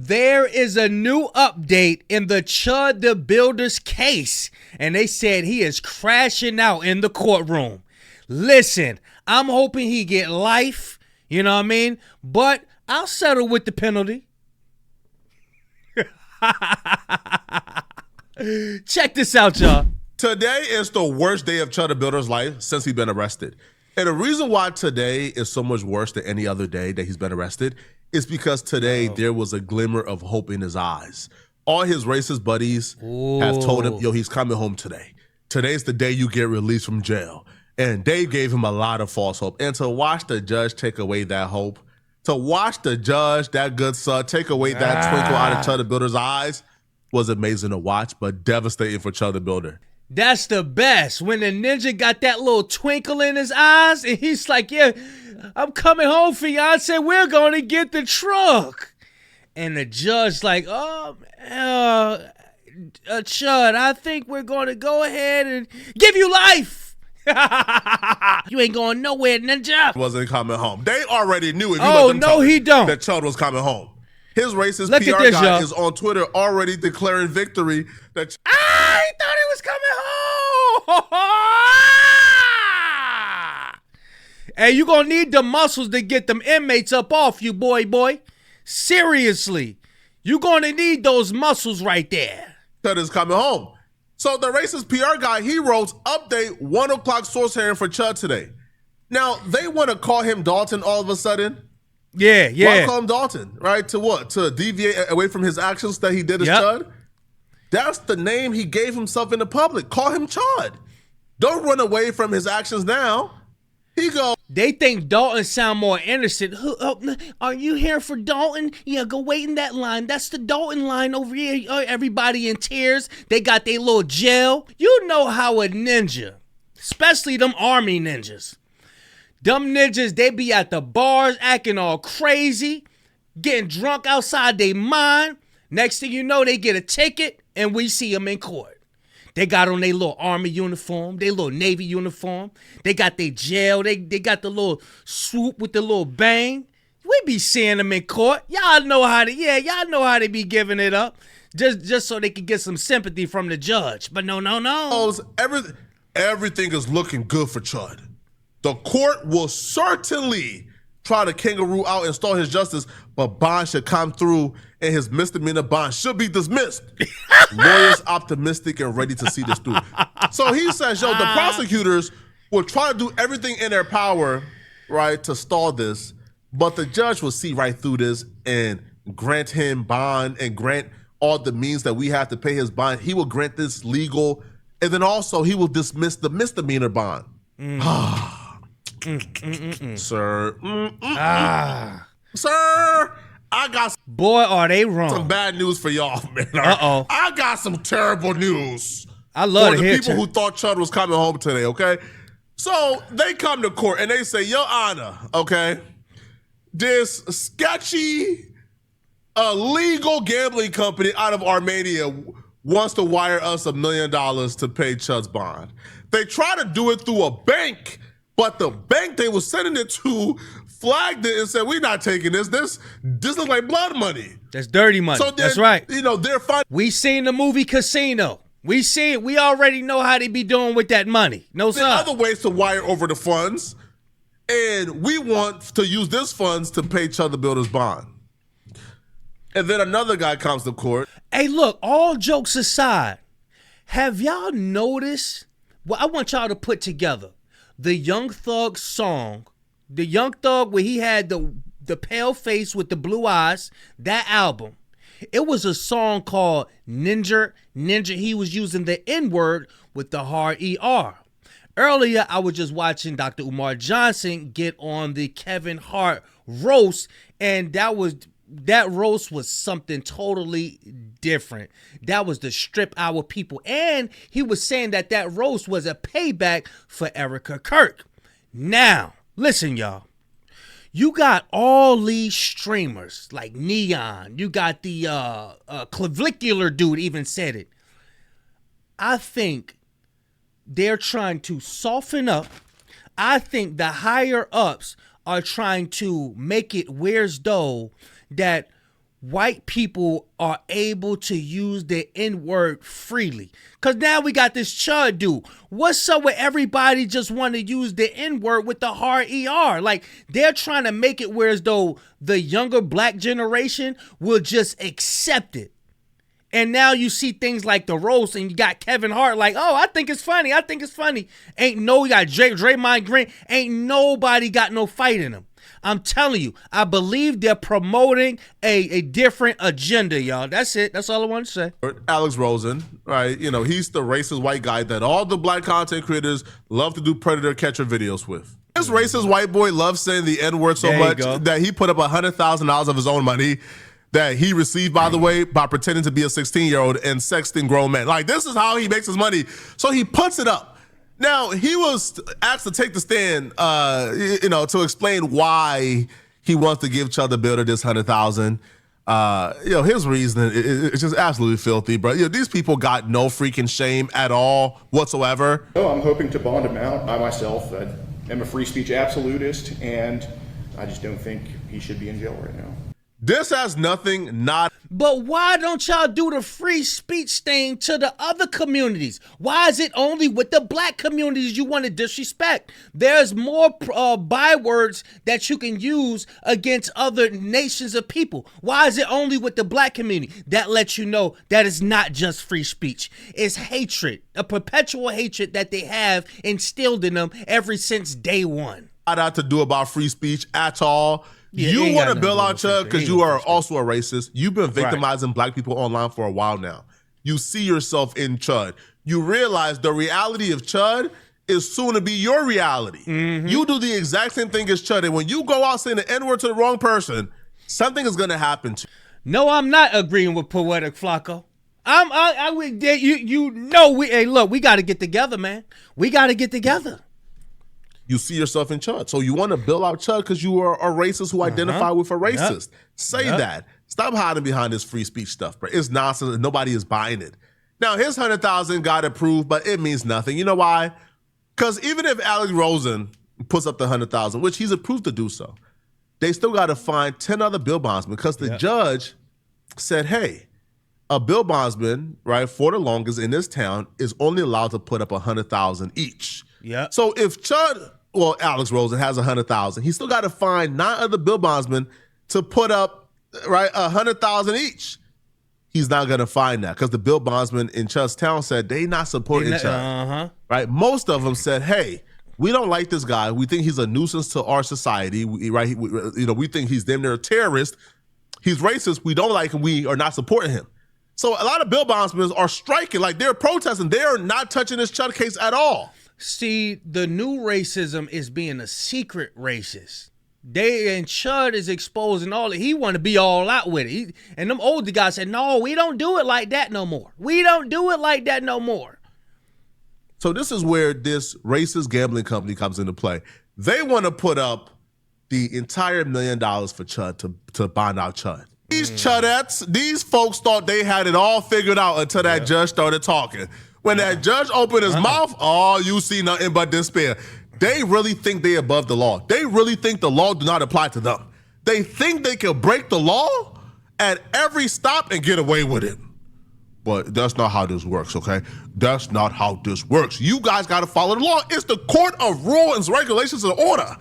There is a new update in the Chud the Builder's case, and they said he is crashing out in the courtroom. Listen, I'm hoping he get life, you know what I mean? But I'll settle with the penalty. Check this out, y'all. Today is the worst day of Chud the Builder's life since he's been arrested. And the reason why today is so much worse than any other day that he's been arrested is because today there was a glimmer of hope in his eyes. All his racist buddies have told him, yo, he's coming home today. Today's the day you get released from jail. And they gave him a lot of false hope. And to watch the judge take away that hope, to watch the judge, that good son, take away that twinkle out of Chud the Builder's eyes was amazing to watch, but devastating for Chud the Builder. That's the best. When the ninja got that little twinkle in his eyes, and he's like, yeah, I'm coming home, fiance. We're going to get the truck. And the judge like, Chud, I think we're going to go ahead and give you life. You ain't going nowhere, ninja. Wasn't coming home. They already knew if you Oh, no, he don't. That Chud was coming home. His racist Look PR at this, guy y'all. is on Twitter already declaring victory. That I thought he was coming home. Hey, you gonna need the muscles to get them inmates up off you, boy. Seriously. You gonna need those muscles right there. Chud is coming home. So the racist PR guy, he wrote, update 1 o'clock source hearing for Chud today. Now, they want to call him Dalton all of a sudden. Yeah. Why call him Dalton, right? To what? To deviate away from his actions that he did as Chud? That's the name he gave himself in the public. Call him Chud. Don't run away from his actions now. They think Dalton sound more innocent. Are you here for Dalton? Yeah, go wait in that line. That's the Dalton line over here. Everybody in tears. They got their little gel. You know how a ninja, especially them army ninjas, them ninjas, they be at the bars acting all crazy, getting drunk outside their mind. Next thing you know, they get a ticket and we see them in court. They got on their little army uniform, their little Navy uniform. They got their gel. They got the little swoop with the little bang. We be seeing them in court. Y'all know how to be giving it up. Just so they can get some sympathy from the judge. But no. Everything is looking good for Chud. The court will certainly try to kangaroo out and stall his justice, but bond should come through and his misdemeanor bond should be dismissed. Lawyers optimistic and ready to see this through. So he says, the prosecutors will try to do everything in their power, right, to stall this, but the judge will see right through this and grant him bond and grant all the means that we have to pay his bond. He will grant this legal, and then also he will dismiss the misdemeanor bond. Sir. Sir, I got are they wrong. Some bad news for y'all, man. Uh-oh. I got some terrible news. I love for to the hear people who thought Chud was coming home today, okay? So they come to court and they say, Your Honor, okay, this sketchy, illegal gambling company out of Armenia wants to wire us $1 million to pay Chud's bond. They try to do it through a bank, but the bank they were sending it to flagged it and said, we're not taking this. This looks like blood money. That's dirty money. So that's right. They're fine. We seen the movie Casino. We see it. We already know how they be doing with that money. No, sir. There are other ways to wire over the funds, and we want to use this funds to pay Chud the Builder's bond. And then another guy comes to court. Hey, look, all jokes aside, have y'all noticed? Well, I want y'all to put together the Young Thug song, the Young Thug where he had the pale face with the blue eyes, that album. It was a song called Ninja. He was using the N-word with the hard ER. Earlier, I was just watching Dr. Umar Johnson get on the Kevin Hart roast, and that roast was something totally different. That was the strip our people. And he was saying that roast was a payback for Erica Kirk. Now, listen, y'all. You got all these streamers like Neon. You got the clavicular dude even said it. I think they're trying to soften up. I think the higher ups are trying to make it where's though that white people are able to use the N-word freely. Because now we got this Chud dude. What's up with everybody just want to use the N-word with the hard ER? Like, they're trying to make it where as though the younger black generation will just accept it. And now you see things like the roast, and you got Kevin Hart like, oh, I think it's funny. I think it's funny. You got Draymond Green. Ain't nobody got no fight in them. I'm telling you, I believe they're promoting a different agenda, y'all. That's it. That's all I want to say. Alex Rosen, right? You know, he's the racist white guy that all the black content creators love to do predator catcher videos with. This racist white boy loves saying the N-word so much that he put up $100,000 of his own money that he received, by the way, by pretending to be a 16-year-old and sexting grown men. Like, this is how he makes his money. So he puts it up. Now, he was asked to take the stand, to explain why he wants to give Chud the Builder this $100,000. His reasoning is just absolutely filthy, bro. These people got no freaking shame at all whatsoever. I'm hoping to bond him out. I myself am a free speech absolutist, and I just don't think he should be in jail right now. This has nothing not. But why don't y'all do the free speech thing to the other communities? Why is it only with the black communities you want to disrespect? There's more bywords that you can use against other nations of people. Why is it only with the black community? That lets you know that it's not just free speech. It's hatred, a perpetual hatred that they have instilled in them ever since day one. Not to do about free speech at all. Yeah, you want to build out Chud because you are also a racist. You've been victimizing black people online for a while now. You see yourself in Chud. You realize the reality of Chud is soon to be your reality. Mm-hmm. You do the exact same thing as Chud, and when you go out saying the N-word to the wrong person, something is going to happen to you. No, I'm not agreeing with Poetic Flacco. We got to get together, man. We got to get together. You see yourself in Chud. So you want to build out Chud because you are a racist who identify with a racist. Say that. Stop hiding behind this free speech stuff, bro. It's nonsense. Nobody is buying it. Now, his $100,000 got approved, but it means nothing. You know why? Because even if Alex Rosen puts up the $100,000, which he's approved to do so, they still got to find 10 other bill bondsmen because the judge said, hey, a bill bondsman, right, for the longest in this town is only allowed to put up $100,000 each. Yeah. So if Alex Rosen has $100,000, he still got to find 9 other bill bondsmen to put up, right, $100,000 each. He's not going to find that because the bill bondsmen in Chud's town said they not supporting Chud. Right? Most of them said, hey, we don't like this guy. We think he's a nuisance to our society. We think he's damn near a terrorist. He's racist. We don't like him. We are not supporting him. So a lot of bill bondsmen are striking, like they're protesting. They are not touching this Chud case at all. See, the new racism is being a secret racist. Chud is exposing all he want to be all out with it. And them older guys said, no, we don't do it like that no more. We don't do it like that no more. So this is where this racist gambling company comes into play. They want to put up the entire $1 million for Chud to bond out Chud. These Chudettes, these folks thought they had it all figured out until that judge started talking. When that judge opened his mouth, you see nothing but despair. They really think they above the law. They really think the law do not apply to them. They think they can break the law at every stop and get away with it. But that's not how this works, okay? That's not how this works. You guys got to follow the law. It's the court of rules, regulations, and order.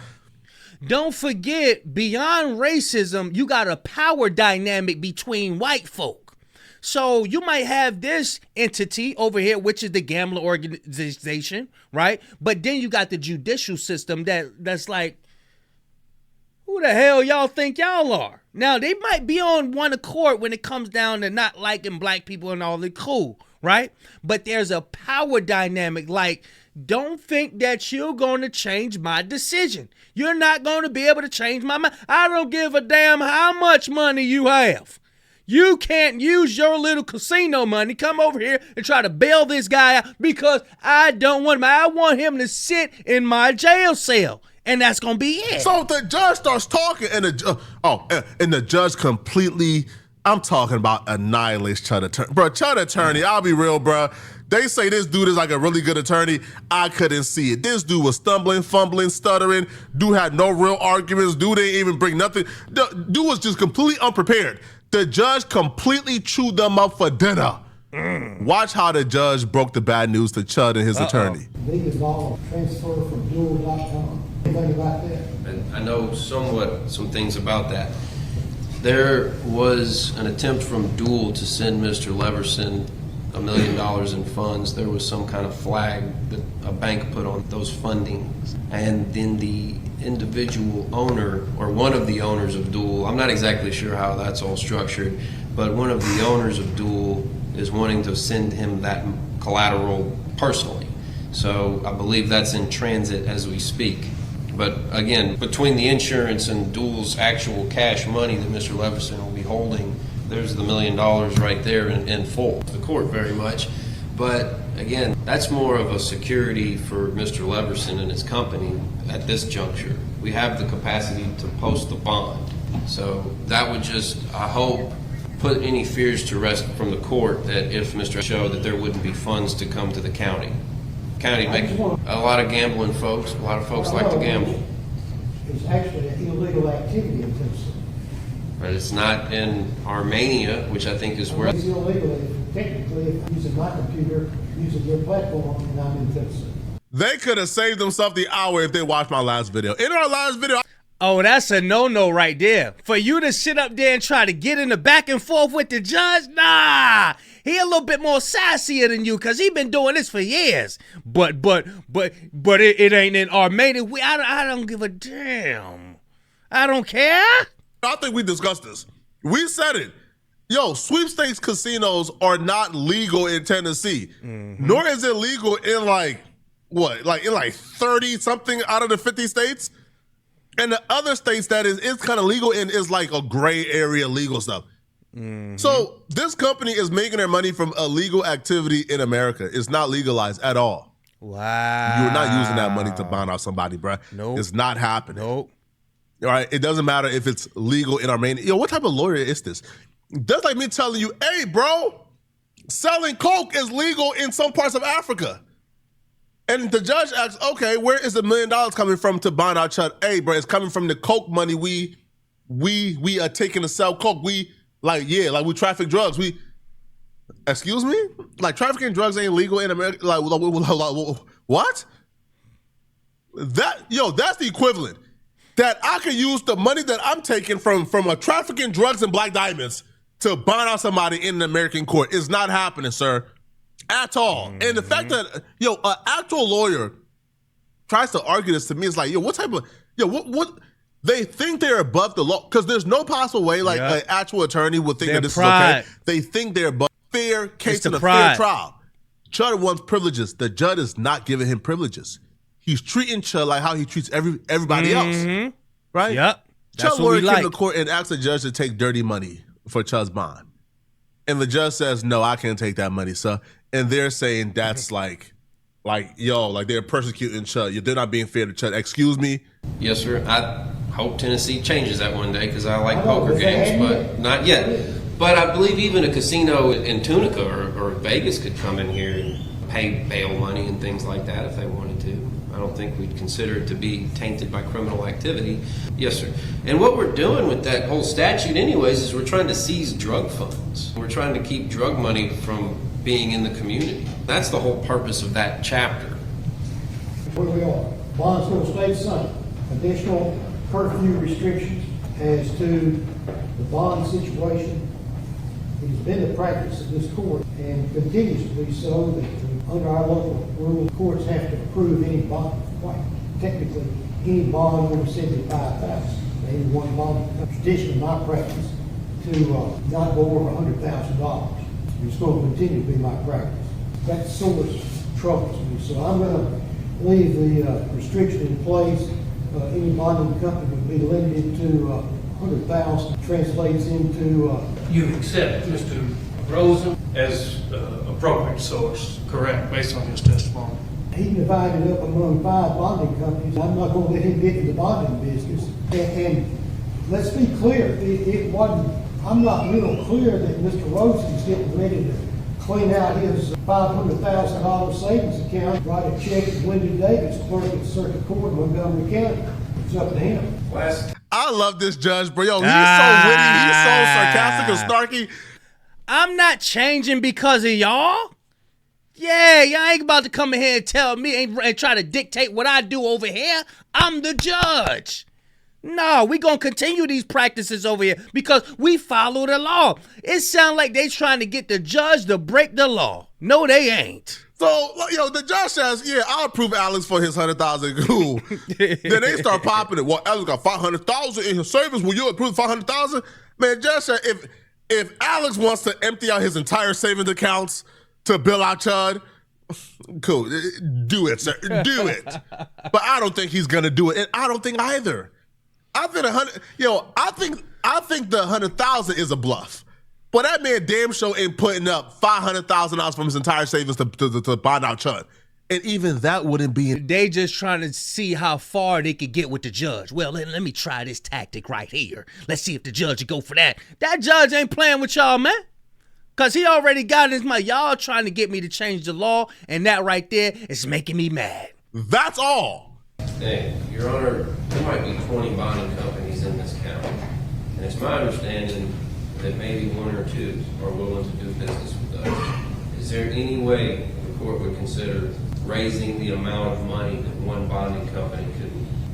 Don't forget, beyond racism, you got a power dynamic between white folk. So you might have this entity over here, which is the gambler organization, right? But then you got the judicial system that's like, who the hell y'all think y'all are? Now, they might be on one accord when it comes down to not liking black people and all that, cool, right? But there's a power dynamic like, don't think that you're going to change my decision. You're not going to be able to change my mind. I don't give a damn how much money you have. You can't use your little casino money, come over here and try to bail this guy out because I don't want him. I want him to sit in my jail cell, and that's going to be it. So the judge starts talking, and the judge completely, I'm talking about annihilates Chud attorney. Bro, Chud attorney, I'll be real, bro. They say this dude is like a really good attorney. I couldn't see it. This dude was stumbling, fumbling, stuttering. Dude had no real arguments. Dude didn't even bring nothing. Dude was just completely unprepared. The judge completely chewed them up for dinner. Watch how the judge broke the bad news to Chud and his attorney. Legal law transfer from dual.com. Anything about that? I know some things about that. There was an attempt from Dual to send Mr. Leverson $1 million in funds. There was some kind of flag that a bank put on those fundings. And then the individual owner, or one of the owners of Dual, I'm not exactly sure how that's all structured, but one of the owners of Dual is wanting to send him that collateral personally. So I believe that's in transit as we speak. But again, between the insurance and Dual's actual cash money that Mr. Leverson will be holding, there's the $1 million right there in full. The court very much. But again, that's more of a security for Mr. Leverson and his company at this juncture. We have the capacity to post the bond. So that would just, I hope, put any fears to rest from the court that if Mr. showed that there wouldn't be funds to come to the county. County makes a lot of gambling folks. A lot of folks like to gamble. It's actually an illegal activity in Tennessee. But it's not in Armenia, which I think is where... It's illegal. Technically, if I'm using my computer, using your platform, and I'm in Tennessee. They could have saved themselves the hour if they watched my last video. In our last video... Oh, that's a no-no right there. For you to sit up there and try to get in the back and forth with the judge, nah. He a little bit more sassier than you because he been doing this for years. But it ain't in Armenia. I don't give a damn. I don't care. I think we discussed this. We said it. Yo, sweepstakes casinos are not legal in Tennessee. Nor is it legal in like 30 something out of the 50 states. And the other states that it's kind of legal in is like a gray area legal stuff. So this company is making their money from illegal activity in America. It's not legalized at all. Wow. You're not using that money to bond out somebody, bro. Nope. It's not happening. Nope. All right. It doesn't matter if it's legal in Armenia. Yo, what type of lawyer is this? That's like me telling you, hey, bro, selling coke is legal in some parts of Africa. And the judge asks, okay, where is the $1 million coming from to bond out Chud? Hey, bro, it's coming from the coke money we are taking to sell coke. We traffic drugs. Excuse me? Like trafficking drugs ain't legal in America? Like what? That's the equivalent. That I could use the money that I'm taking from a trafficking drugs and black diamonds to bond out somebody in an American court. Is not happening, sir. At all. And the fact that, an actual lawyer tries to argue this to me is like, what they think they're above the law. Because there's no possible way an actual attorney would think that this is okay. They think they're above fair case in a fair trial. Chud wants privileges. The judge is not giving him privileges. He's treating Chud like how he treats everybody else. Right? Yep. Chud lawyer came to court and asked the judge to take dirty money for Chud's bond. And the judge says, no, I can't take that money, sir. And they're saying that's like they're persecuting Chud. They're not being fair to Chud. Excuse me? Yes, sir. I hope Tennessee changes that one day because I like poker games, but not yet. But I believe even a casino in Tunica or Vegas could come in here and pay bail money and things like that if they wanted to. I don't think we'd consider it to be tainted by criminal activity. Yes, sir. And what we're doing with that whole statute anyways is we're trying to seize drug funds. We're trying to keep drug money from being in the community. That's the whole purpose of that chapter. Where we are. Bonds going to stay the same. Additional curfew restrictions as to the bond situation. It has been the practice of this court and continues to be so that under our local rules, courts have to approve any bond. Technically, any bond over $75,000. Any one bond. Traditionally, my practice to not go over $100,000. It's going to continue to be my practice. That sort of troubles me. So I'm going to leave the restriction in place. Any bonding company would be limited to $100,000. Translates into... You accept Mr. Rosen as appropriate source, correct, based on his testimony? He divided up among 5 bonding companies. I'm not going to let him get into the bonding business. And let's be clear, it wasn't... I'm not real clear that Mr. Rosen's getting ready to clean out his $500,000 savings account, write a check to Wendy Davis, clerk at Circuit Court in Montgomery County. It's up to him. I I love this judge, bro. Yo, he's so witty. He's so sarcastic and snarky. I'm not changing because of y'all. Yeah, y'all ain't about to come in here and tell me and try to dictate what I do over here. I'm the judge. No, we gonna continue these practices over here because we follow the law. It sounds like they trying to get the judge to break the law. No, they ain't. So, yo, the judge says, yeah, I'll approve Alex for his 100,000. Cool. Then they start popping it. Well, Alex got 500,000 in his savings. Will you approve 500,000? Man, judge said, if Alex wants to empty out his entire savings accounts to bill out Chud, cool. Do it, sir. Do it. But I don't think he's gonna do it, and I don't think either. I think I think the 100,000 is a bluff. But that man damn sure ain't putting up $500,000 from his entire savings to bond out Chud. And even that wouldn't be. They just trying to see how far they could get with the judge. Well, let me try this tactic right here. Let's see if the judge will go for that. That judge ain't playing with y'all, man. Because he already got his mind. Y'all trying to get me to change the law, and that right there is making me mad. That's all. Hey, Your Honor, there might be 20 bonding companies in this county. And it's my understanding that maybe one or two are willing to do business with us. Is there any way the court would consider raising the amount of money that one bonding company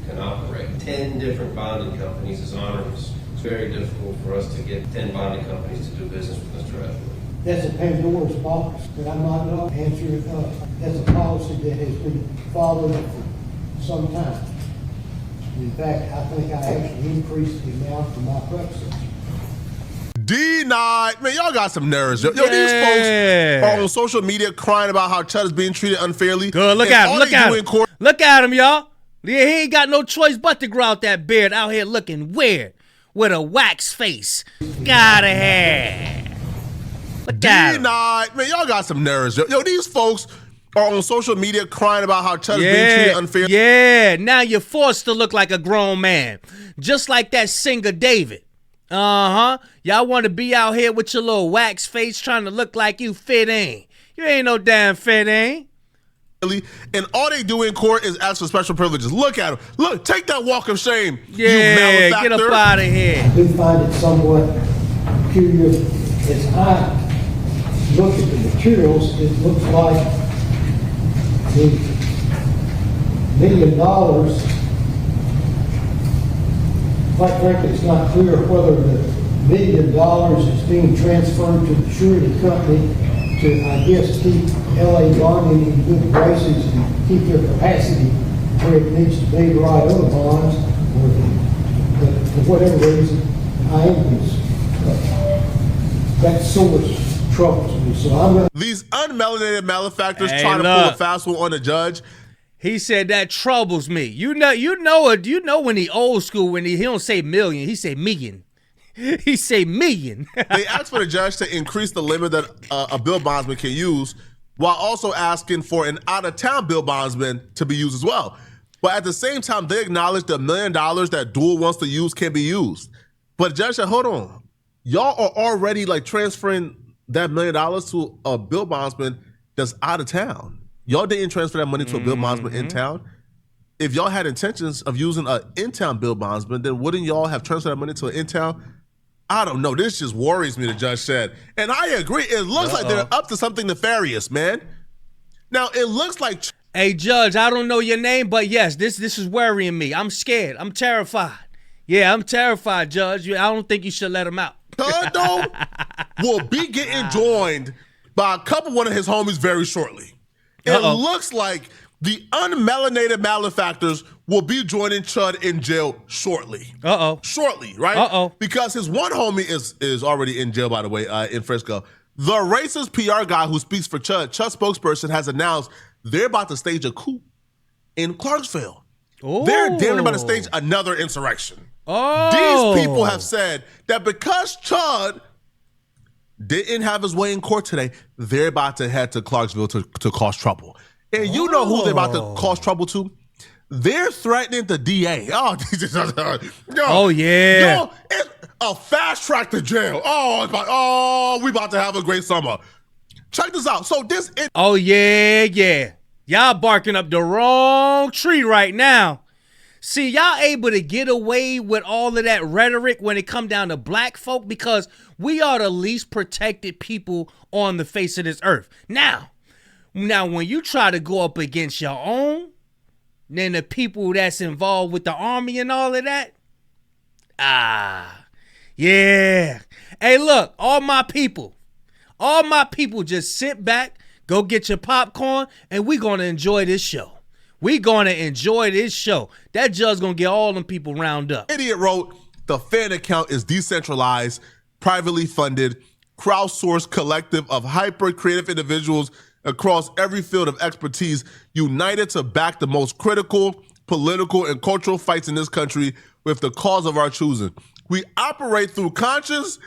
can operate? 10 different bonding companies is onerous. It's very difficult for us to get 10 bonding companies to do business with us directly. That's a Pandora's box that I'm not going to answer. That's a policy that has been followed for some time. In fact, I think I actually increased the amount for my predecessor. Denied. Man, y'all got some nerves. Yo, these folks are on social media crying about how Chud is being treated unfairly. Good, look at him, look at him. Look at him, y'all. Yeah, he ain't got no choice but to grow out that beard out here looking weird with a wax face. Gotta have. Denied. Man, y'all got some nerves. Yo, these folks are on social media crying about how Chud is being treated unfairly. Yeah, now you're forced to look like a grown man. Just like that singer David. Y'all want to be out here with your little wax face trying to look like you fit in. You ain't no damn fit in. And all they do in court is ask for special privileges. Look at them. Look, take that walk of shame. Yeah, you malefactor. Get up out of here. I do find it somewhat curious as I look at the materials. It looks like the $1 million. Quite frankly, it's not clear whether the $1 million is being transferred to the surety company to, I guess, keep LA bonding in good graces and keep their capacity where it needs to be to write other bonds, or for whatever reason, I am that source troubles me. So I'm gonna. These unmelanated malefactors trying to pull a fast one on the judge. He said that troubles me. You know when he old school, when he don't say million, he say million. He say million. They asked for the judge to increase the limit that a bill bondsman can use, while also asking for an out-of-town bill bondsman to be used as well. But at the same time, they acknowledge the $1 million that Dual wants to use can be used. But the judge said, hold on. Y'all are already like transferring that $1 million to a bill bondsman that's out of town. Y'all didn't transfer that money to a bill bondsman in town. If y'all had intentions of using an in-town bill bondsman, then wouldn't y'all have transferred that money to an in-town? I don't know. This just worries me, the judge said. And I agree. It looks like they're up to something nefarious, man. Now, it looks like... Hey, Judge, I don't know your name, but yes, this is worrying me. I'm scared. I'm terrified. Yeah, I'm terrified, Judge. I don't think you should let him out. Chud, though, will be getting joined by a couple one of his homies very shortly. It looks like the unmelanated malefactors will be joining Chud in jail shortly. Shortly, right? Because his one homie is already in jail, by the way, in Frisco. The racist PR guy who speaks for Chud's spokesperson has announced they're about to stage a coup in Clarksville. They're damn near about to stage another insurrection. These people have said that because Chud didn't have his way in court today, they're about to head to Clarksville to cause trouble. And you know who they're about to cause trouble to? They're threatening the DA. Yeah. It's a fast track to jail. We about to have a great summer. Check this out. So this... yeah. Y'all barking up the wrong tree right now. See, y'all able to get away with all of that rhetoric when it come down to black folk because we are the least protected people on the face of this earth. Now, when you try to go up against your own, then the people that's involved with the army and all of that, yeah. Hey, look, all my people just sit back, go get your popcorn, and we gonna enjoy this show. We gonna enjoy this show. That judge gonna get all them people round up. Idiot wrote, the fan account is decentralized, privately funded, crowdsourced collective of hyper-creative individuals across every field of expertise, united to back the most critical political and cultural fights in this country with the cause of our choosing. We operate through conscious,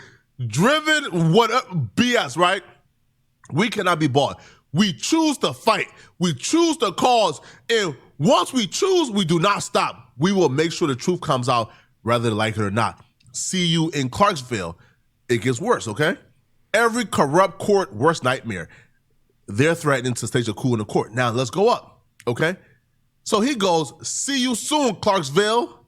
driven, BS, right? We cannot be bought. We choose to fight. We choose the cause. And once we choose, we do not stop. We will make sure the truth comes out, whether they like it or not. See you in Clarksville. It gets worse, okay? Every corrupt court, worst nightmare. They're threatening to stage a coup in the court. Now, let's go up, okay? So he goes, see you soon, Clarksville.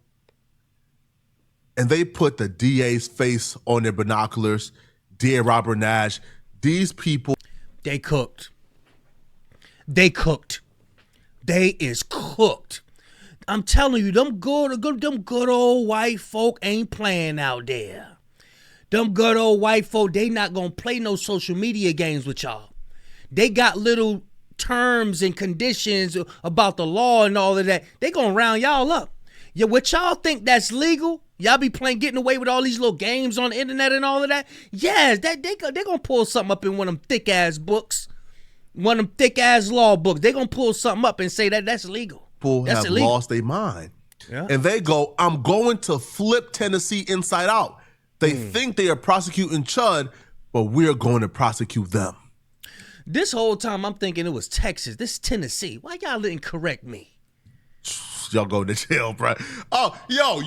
And they put the DA's face on their binoculars. DA Robert Nash. These people. They cooked. They cooked. They is cooked. I'm telling you, them good old white folk ain't playing out there. Them good old white folk, they not gonna play no social media games with y'all. They got little terms and conditions about the law and all of that. They gonna round y'all up. Yeah, what y'all think that's legal? Y'all be getting away with all these little games on the internet and all of that? Yes, they gonna pull something up in one of them thick ass books. One of them thick ass law books. They gonna pull something up and say that's illegal. People that's have illegal. lost their mind. Yeah. And they go, I'm going to flip Tennessee inside out. They think they are prosecuting Chud, but we're going to prosecute them. This whole time I'm thinking it was Texas. This is Tennessee. Why y'all didn't correct me? Y'all go to jail, bro. Oh, yo,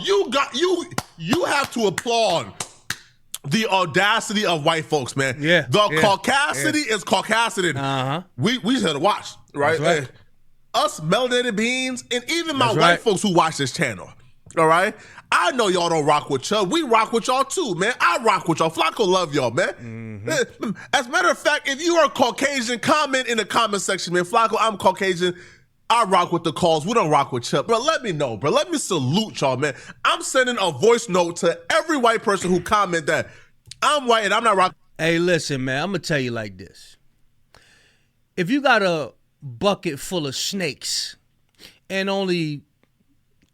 you have to applaud the audacity of white folks, man. Yeah. The caucasity is caucasity. Uh-huh. We just had to watch, right? That's right. Us melanated beings, and even my That's white right. folks who watch this channel. All right? I know y'all don't rock with Chud. We rock with y'all too, man. I rock with y'all. Flacco love y'all, man. Mm-hmm. As a matter of fact, if you are Caucasian, comment in the comment section, man. Flacco, I'm Caucasian. I rock with the cause. We don't rock with Chud. Bro, let me know, bro. Let me salute y'all, man. I'm sending a voice note to every white person who comment that I'm white and I'm not rocking. Hey, listen, man. I'm going to tell you like this. If you got a bucket full of snakes and only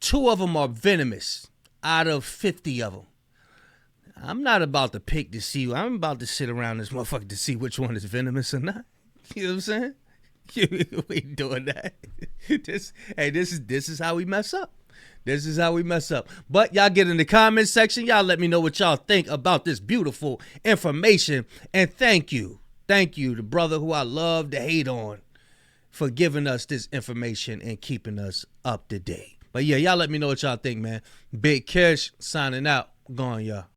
2 of them are venomous out of 50 of them, I'm not about to pick to see. I'm about to sit around this motherfucker to see which one is venomous or not. You know what I'm saying? We ain't doing that. This is how we mess up. This is how we mess up. But y'all get in the comment section. Y'all let me know what y'all think about this beautiful information. And thank you. Thank you, the brother who I love to hate on, for giving us this information and keeping us up to date. But yeah, y'all let me know what y'all think, man. Big Kish signing out. Gone, y'all.